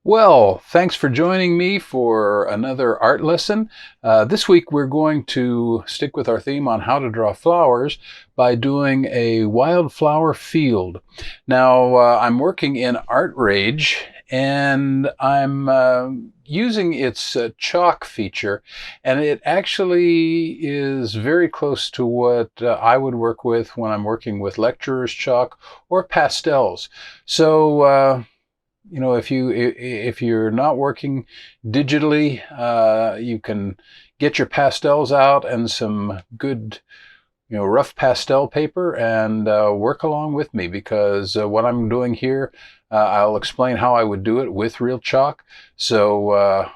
Well, thanks for joining me for another art lesson. This week we're going to stick with our theme on how to draw flowers by doing a wildflower field. Now, I'm working in Art Rage and I'm using its chalk feature, and it actually is very close to what I would work with when I'm working with lecturer's chalk or pastels. So, if you're not working digitally, you can get your pastels out and some good, rough pastel paper and work along with me because what I'm doing here, I'll explain how I would do it with real chalk. So,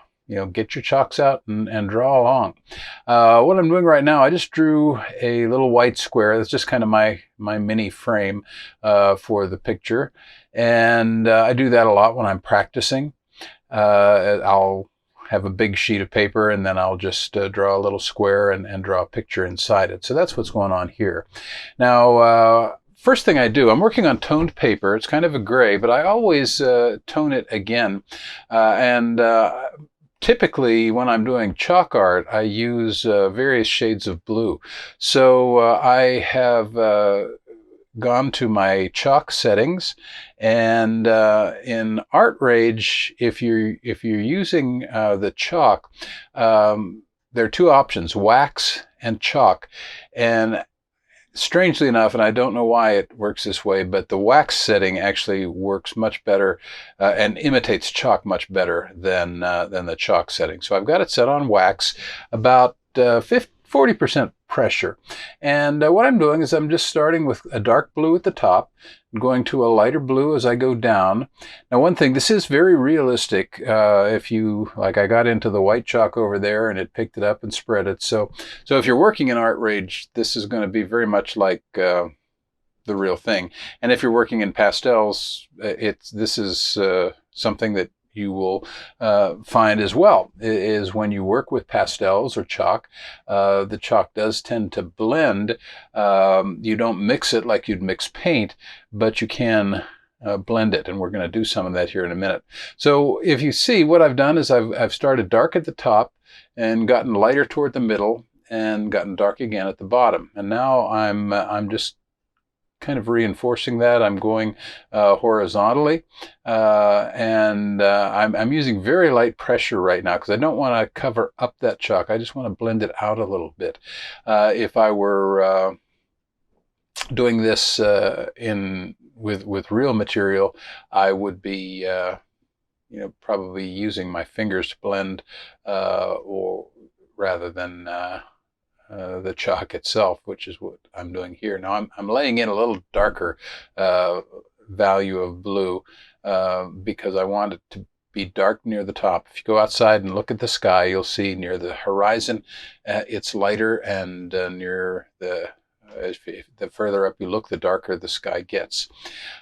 get your chalks out and draw along. What I'm doing right now, I just drew a little white square. That's just kind of my mini frame for the picture. And I do that a lot when I'm practicing. I'll have a big sheet of paper and then I'll just draw a little square and draw a picture inside it. So that's what's going on here. Now, first thing I do, I'm working on toned paper. It's kind of a gray, but I always tone it again. And Typically, when I'm doing chalk art, I use various shades of blue. So I have gone to my chalk settings, and in Art Rage, if you're using the chalk, there are two options: wax and chalk. And strangely enough, and I don't know why it works this way, but the wax setting actually works much better and imitates chalk much better than the chalk setting. So I've got it set on wax, about 40% pressure. And what I'm doing is I'm just starting with a dark blue at the top, going to a lighter blue as I go down. Now, one thing, this is very realistic. Like I got into the white chalk over there and it picked it up and spread it. So if you're working in Art Rage, this is going to be very much like the real thing. And if you're working in pastels, this is something that you will find as well, is when you work with pastels or chalk, the chalk does tend to blend. You don't mix it like you'd mix paint, but you can blend it, and we're going to do some of that here in a minute. So if you see, what I've done is I've started dark at the top and gotten lighter toward the middle and gotten dark again at the bottom. And now I'm just kind of reinforcing that. I'm going horizontally, and I'm using very light pressure right now because I don't want to cover up that chalk. I just want to blend it out a little bit. If I were doing this with real material, I would be probably using my fingers to blend, or rather than the chalk itself, which is what I'm doing here. Now I'm laying in a little darker value of blue because I want it to be dark near the top. If you go outside and look at the sky, you'll see near the horizon it's lighter, and near the further up you look, the darker the sky gets.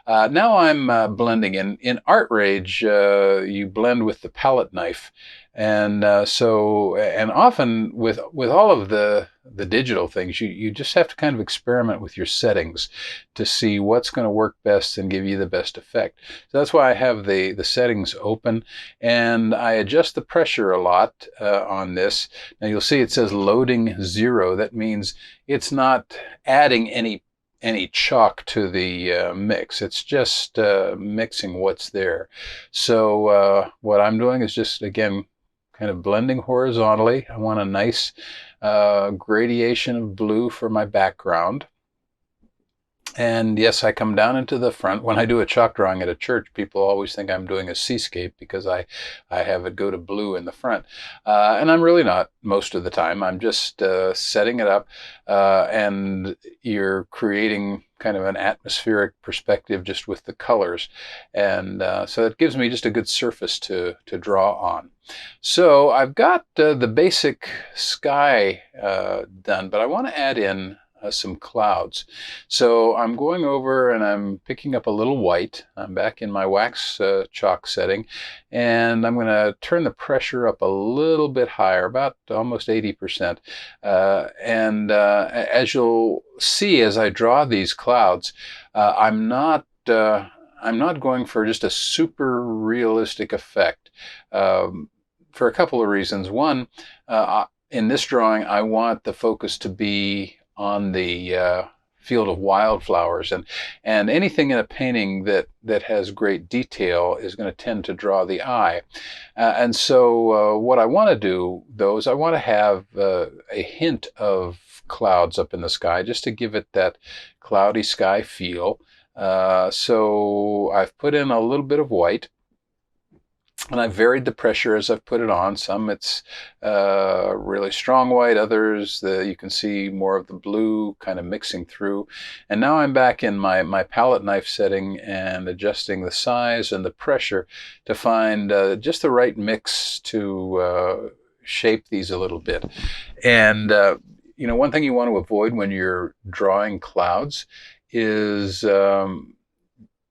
Now I'm blending in. In Art Rage, you blend with the palette knife, and often with all of the digital things, you just have to kind of experiment with your settings to see what's going to work best and give you the best effect. So that's why I have the settings open, and I adjust the pressure a lot on this. Now you'll see it says loading 0. That means it's not adding any chalk to the mix. It's just mixing what's there. So what I'm doing is just, again, kind of blending horizontally. I want a nice gradation of blue for my background. And yes, I come down into the front. When I do a chalk drawing at a church, people always think I'm doing a seascape because I have it go to blue in the front. And I'm really not most of the time. I'm just setting it up, and you're creating kind of an atmospheric perspective just with the colors. And so it gives me just a good surface to draw on. So I've got the basic sky done, but I want to add in some clouds. So I'm going over and I'm picking up a little white. I'm back in my wax chalk setting, and I'm going to turn the pressure up a little bit higher, about almost 80%. As you'll see as I draw these clouds, I'm not going for just a super realistic effect for a couple of reasons. One, in this drawing, I want the focus to be on the field of wildflowers, and anything in a painting that has great detail is going to tend to draw the eye. And so what I want to do, though, is I want to have a hint of clouds up in the sky, just to give it that cloudy sky feel. So I've put in a little bit of white, and I've varied the pressure as I've put it on. Some it's really strong white, others you can see more of the blue kind of mixing through. And now I'm back in my palette knife setting and adjusting the size and the pressure to find just the right mix to shape these a little bit. And one thing you want to avoid when you're drawing clouds is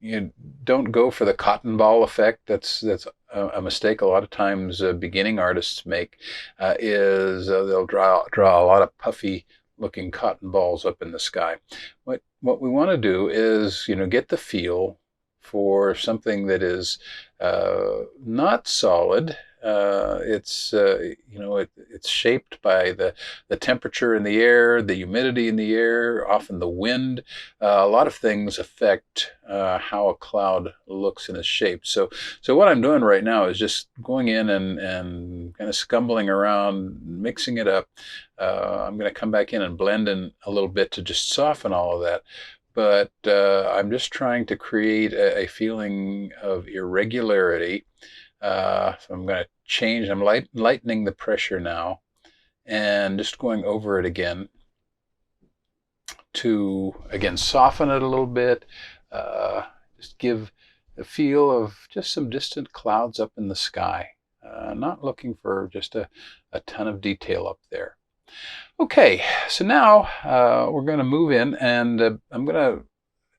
you don't go for the cotton ball effect. That's a mistake a lot of times beginning artists make. They'll draw a lot of puffy looking cotton balls up in the sky. What we want to do is get the feel for something that is not solid. It's shaped by the temperature in the air, the humidity in the air, often the wind. A lot of things affect how a cloud looks and is shaped. So what I'm doing right now is just going in and kind of scumbling around, mixing it up. I'm going to come back in and blend in a little bit to just soften all of that. But I'm just trying to create a feeling of irregularity. So I'm going to change. I'm lightening the pressure now and just going over it again to, again, soften it a little bit. Just give the feel of just some distant clouds up in the sky. Not looking for just a ton of detail up there. Okay, so now we're going to move in, and I'm going to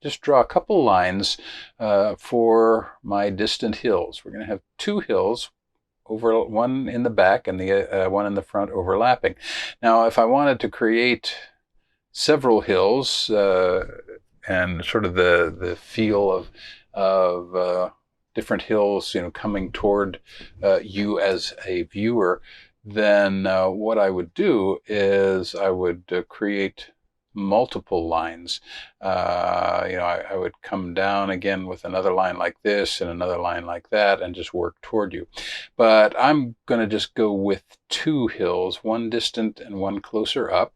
just draw a couple lines for my distant hills. We're going to have two hills, one in the back and the one in the front overlapping. Now, if I wanted to create several hills and sort of the feel of different hills, coming toward you as a viewer, then what I would do is I would create multiple lines. I would come down again with another line like this and another line like that and just work toward you. But I'm going to just go with two hills, one distant and one closer up,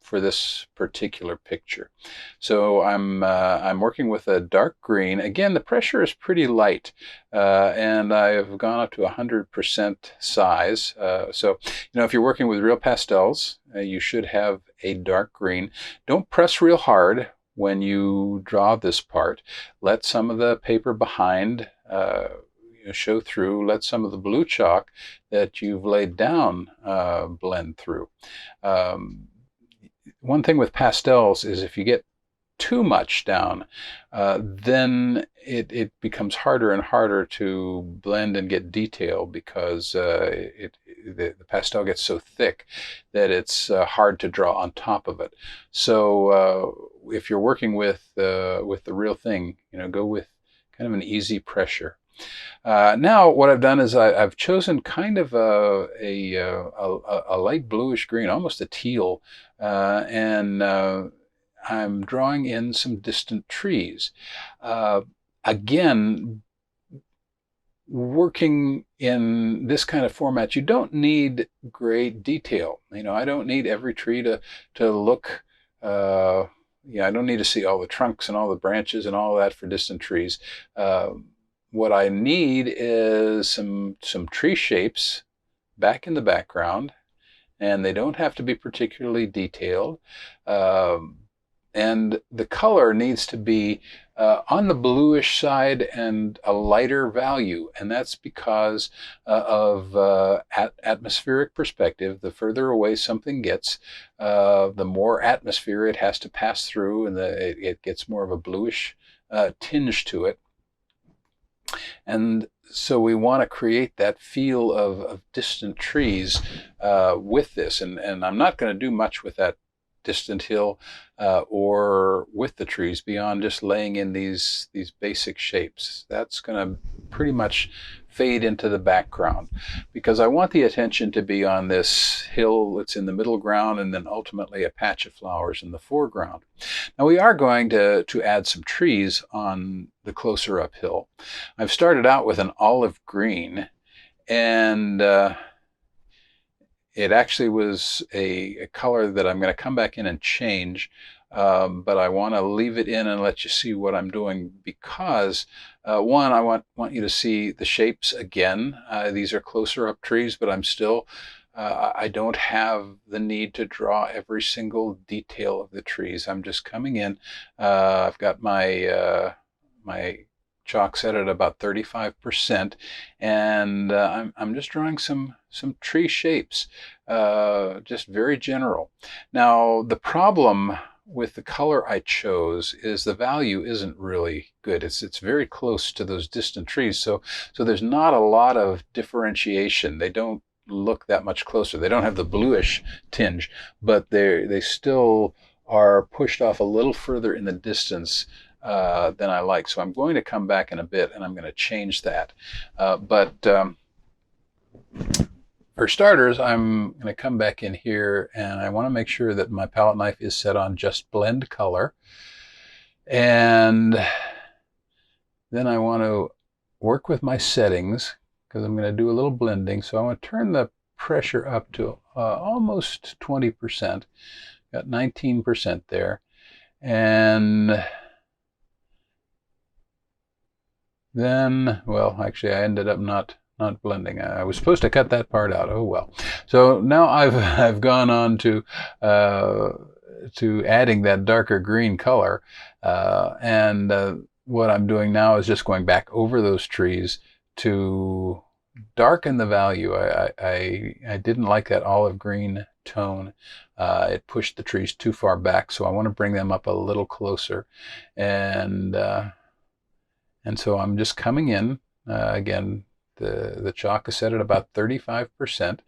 for this particular picture. So I'm working with a dark green. Again, the pressure is pretty light, and I've gone up to 100% size. So if you're working with real pastels, you should have a dark green. Don't press real hard when you draw this part. Let some of the paper behind show through. Let some of the blue chalk that you've laid down blend through. One thing with pastels is if you get too much down, then it becomes harder and harder to blend and get detail, because the pastel gets so thick that it's hard to draw on top of it. So if you're working with the real thing, go with kind of an easy pressure. Now what I've done is I've chosen kind of a light bluish green, almost a teal, and I'm drawing in some distant trees. Again, working in this kind of format, you don't need great detail. I don't need every tree to look, I don't need to see all the trunks and all the branches and all that for distant trees. What I need is some tree shapes back in the background, and they don't have to be particularly detailed. And the color needs to be on the bluish side and a lighter value, and that's because of atmospheric perspective. The further away something gets, the more atmosphere it has to pass through, and it gets more of a bluish tinge to it. And so we want to create that feel of distant trees with this. And I'm not going to do much with that distant hill or with the trees beyond just laying in these basic shapes. That's going to pretty much fade into the background because I want the attention to be on this hill that's in the middle ground and then ultimately a patch of flowers in the foreground. Now we are going to add some trees on the closer up hill. I've started out with an olive green, and it actually was a color that I'm going to come back in and change, but I want to leave it in and let you see what I'm doing because, one, I want you to see the shapes again. These are closer up trees, but I'm still, I don't have the need to draw every single detail of the trees. I'm just coming in. I've got my chalk set at about 35%, and I'm just drawing some tree shapes, just very general. Now the problem with the color I chose is the value isn't really good. It's very close to those distant trees, so there's not a lot of differentiation. They don't look that much closer. They don't have the bluish tinge, but they still are pushed off a little further in the distance than I like. So I'm going to come back in a bit and I'm going to change that. For starters, I'm going to come back in here and I want to make sure that my palette knife is set on just blend color. And then I want to work with my settings because I'm going to do a little blending. So I want to turn the pressure up to almost 20%. Got 19% there. And then, well, actually I ended up not blending. I was supposed to cut that part out. Oh well. So now I've gone on to adding that darker green color, and what I'm doing now is just going back over those trees to darken the value. I didn't like that olive green tone. It pushed the trees too far back, so I want to bring them up a little closer, and so I'm just coming in again. The chalk is set at about 35%.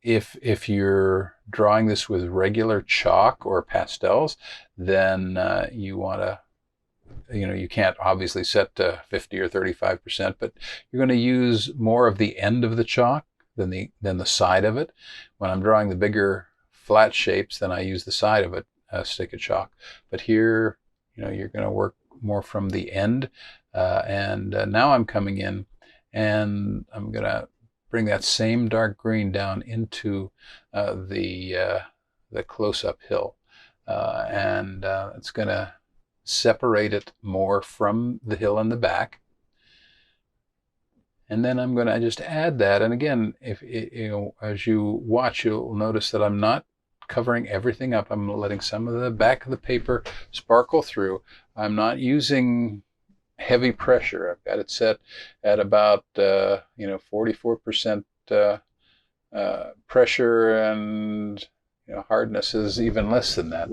If you're drawing this with regular chalk or pastels, then you want to, you can't obviously set to 50 or 35%, but you're going to use more of the end of the chalk than the side of it. When I'm drawing the bigger flat shapes, then I use the side of it, stick of chalk. But here, you're going to work more from the end. Now I'm coming in and I'm going to bring that same dark green down into the close-up hill. It's going to separate it more from the hill in the back. And then I'm going to just add that. And again, if as you watch, you'll notice that I'm not covering everything up. I'm letting some of the back of the paper sparkle through. I'm not using heavy pressure. I've got it set at about 44% pressure, and hardness is even less than that.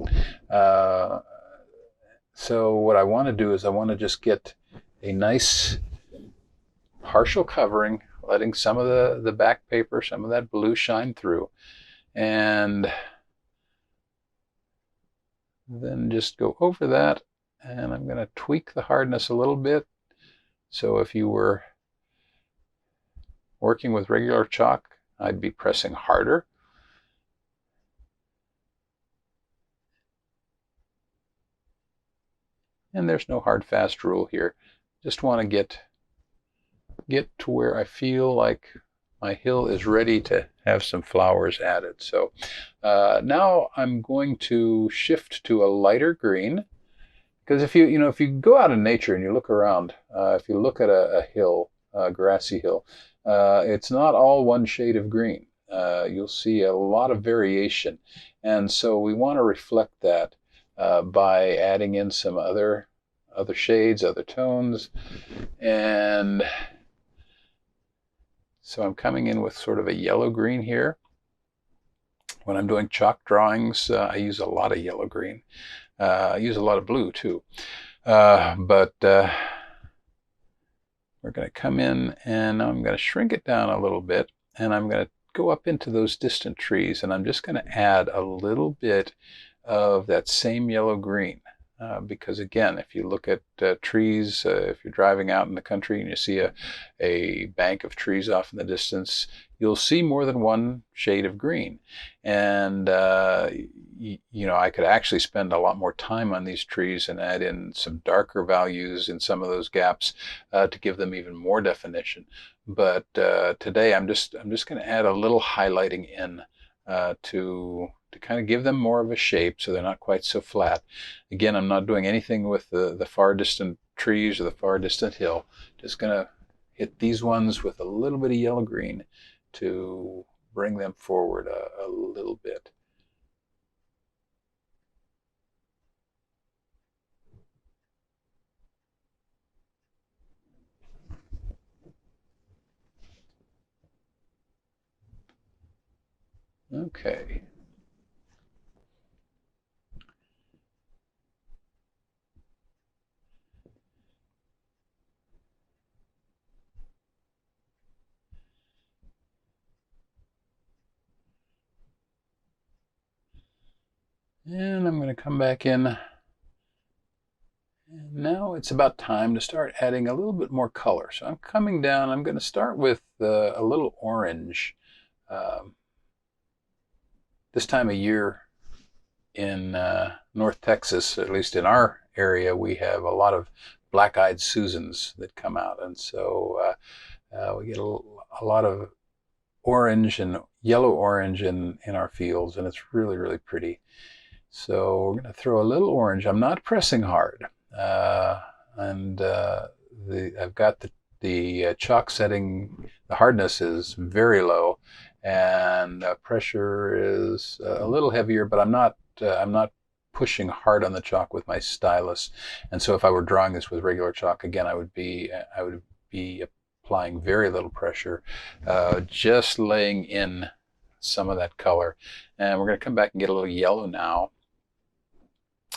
So what I want to do is I want to just get a nice partial covering, letting some of the back paper, some of that blue shine through, and then just go over that. And I'm going to tweak the hardness a little bit. So if you were working with regular chalk, I'd be pressing harder. And there's no hard, fast rule here. Just want to get to where I feel like my hill is ready to have some flowers added. So now I'm going to shift to a lighter green. Because if you go out in nature and you look around, if you look at a hill, a grassy hill, it's not all one shade of green. You'll see a lot of variation, and so we want to reflect that by adding in some other shades, other tones, and so I'm coming in with sort of a yellow green here. When I'm doing chalk drawings, I use a lot of yellow green. I use a lot of blue too, but we're going to come in and I'm going to shrink it down a little bit, and I'm going to go up into those distant trees, and I'm just going to add a little bit of that same yellow green. because again, if you look at trees, if you're driving out in the country and you see a bank of trees off in the distance, you'll see more than one shade of green. And I could actually spend a lot more time on these trees and add in some darker values in some of those gaps to give them even more definition. But today I'm just going to add a little highlighting in to kind of give them more of a shape so they're not quite so flat. Again, I'm not doing anything with the far distant trees or the far distant hill. Just going to hit these ones with a little bit of yellow green to bring them forward a little bit. Okay. And I'm going to come back in. And now it's about time to start adding a little bit more color. So I'm coming down. I'm going to start with a little orange. This time of year in North Texas, at least in our area, we have a lot of black-eyed Susans that come out. And so we get a lot of orange and yellow orange in our fields, and it's really, really pretty. So we're going to throw a little orange. I'm not pressing hard. I've got the chalk setting, the hardness is very low, and pressure is a little heavier, but I'm not pushing hard on the chalk with my stylus. And so if I were drawing this with regular chalk, again, I would be applying very little pressure, just laying in some of that color. And we're going to come back and get a little yellow now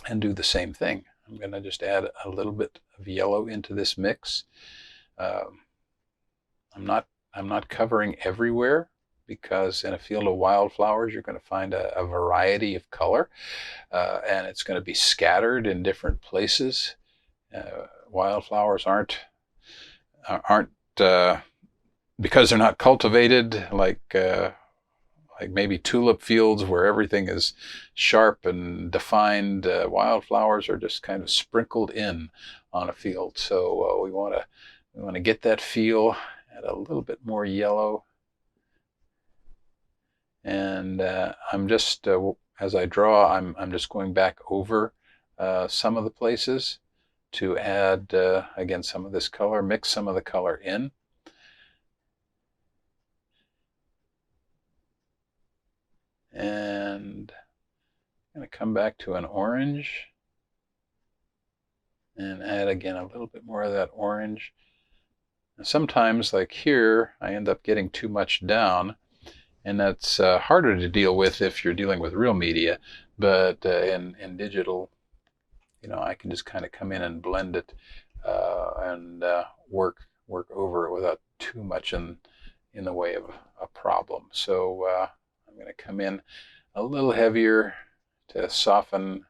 and do the same thing. I'm going to just add a little bit of yellow into this mix. I'm not covering everywhere, because in a field of wildflowers you're going to find a variety of color, and it's going to be scattered in different places. Wildflowers aren't because they're not cultivated like maybe tulip fields where everything is sharp and defined. Wildflowers are just kind of sprinkled in on a field. So we want to get that feel, add a little bit more yellow. And I'm just, as I draw, I'm just going back over some of the places to add, again, some of this color, mix some of the color in. And I'm going to come back to an orange and add again a little bit more of that orange. And sometimes, like here, I end up getting too much down, and that's harder to deal with if you're dealing with real media. But in digital, I can just kind of come in and blend it and work over it without too much in the way of a problem. So I'm going to come in a little heavier to soften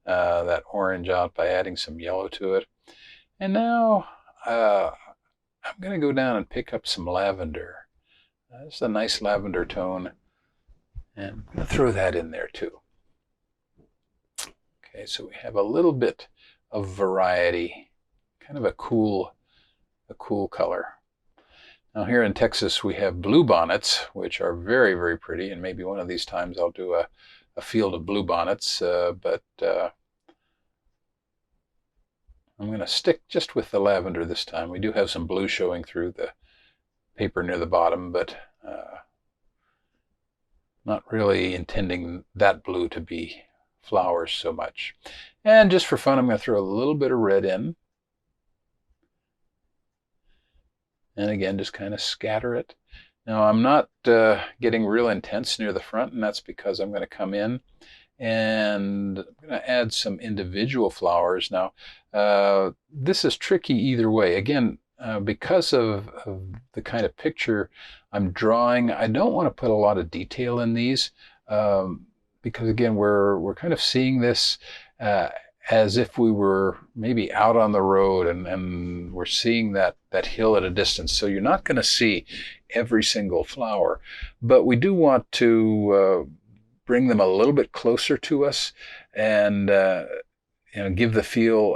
that orange out by adding some yellow to it. And now I'm going to go down and pick up some lavender. This is a nice lavender tone, and I'm going to throw that in there too. Okay, so we have a little bit of variety, kind of a cool color. Now here in Texas we have bluebonnets, which are very, very pretty, and maybe one of these times I'll do a field of bluebonnets, but I'm going to stick just with the lavender this time. We do have some blue showing through the paper near the bottom, but not really intending that blue to be flowers so much. And just for fun, I'm going to throw a little bit of red in. And again, just kind of scatter it. Now I'm not getting real intense near the front, and that's because I'm going to come in and I'm going to add some individual flowers. Now this is tricky either way. Again, because of the kind of picture I'm drawing, I don't want to put a lot of detail in these because again, we're kind of seeing this as if we were maybe out on the road and we're seeing that hill at a distance. So you're not going to see every single flower, but we do want to bring them a little bit closer to us and give the feel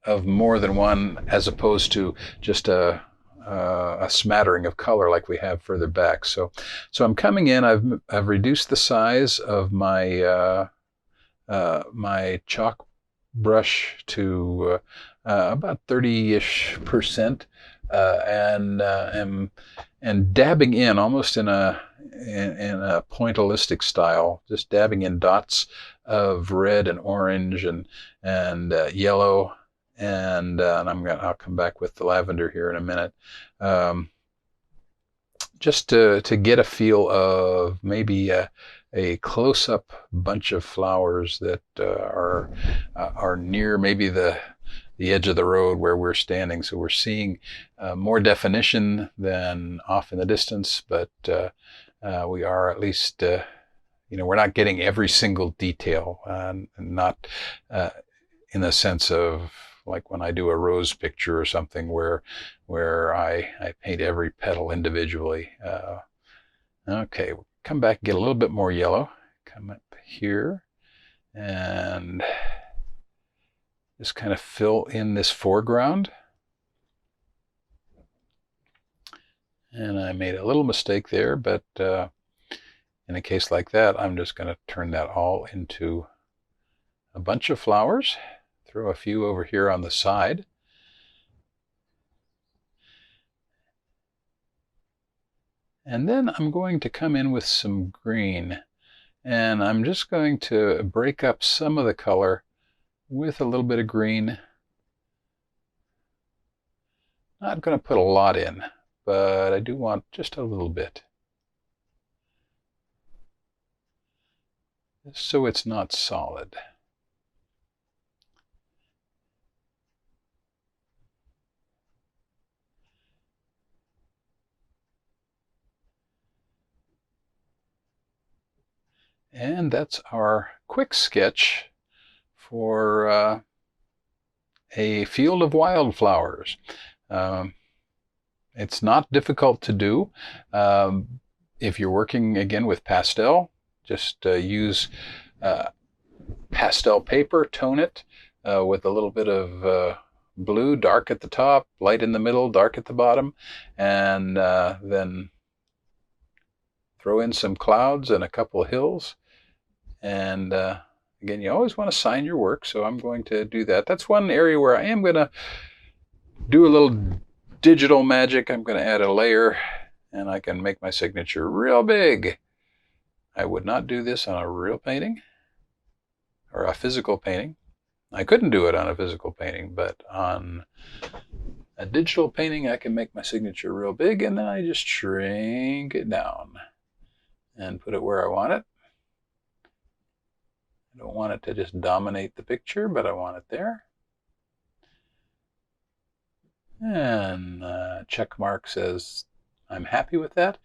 of more than one, as opposed to just a smattering of color like we have further back. So I'm coming in. I've reduced the size of my my chalk brush to about 30-ish%, and dabbing in almost in a pointillistic style, just dabbing in dots of red and orange and yellow, and I'll come back with the lavender here in a minute. Just to get a feel of maybe a close-up bunch of flowers that are near maybe the edge of the road where we're standing. So we're seeing more definition than off in the distance, but we are at least, we're not getting every single detail, not in the sense of like when I do a rose picture or something where I paint every petal individually. Okay, we'll come back and get a little bit more yellow. Come up here and just kind of fill in this foreground. And I made a little mistake there, but in a case like that, I'm just going to turn that all into a bunch of flowers. Throw a few over here on the side. And then I'm going to come in with some green, and I'm just going to break up some of the color with a little bit of green. Not going to put a lot in, but I do want just a little bit, so it's not solid. And that's our quick sketch for a field of wildflowers. It's not difficult to do. If you're working again with pastel, just use pastel paper, tone it with a little bit of blue, dark at the top, light in the middle, dark at the bottom, and then throw in some clouds and a couple of hills. And again, you always want to sign your work, so I'm going to do that. That's one area where I am going to do a little digital magic. I'm going to add a layer, and I can make my signature real big. I would not do this on a real painting or a physical painting. I couldn't do it on a physical painting, but on a digital painting, I can make my signature real big, and then I just shrink it down and put it where I want it. I don't want it to just dominate the picture, but I want it there. And check mark says I'm happy with that.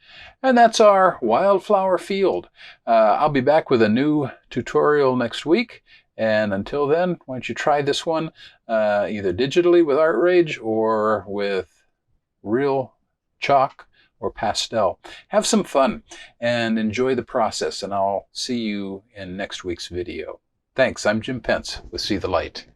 And that's our wildflower field. I'll be back with a new tutorial next week. And until then, why don't you try this one either digitally with Art Rage or with real chalk or pastel. Have some fun and enjoy the process, and I'll see you in next week's video. Thanks. I'm Jim Pence with See the Light.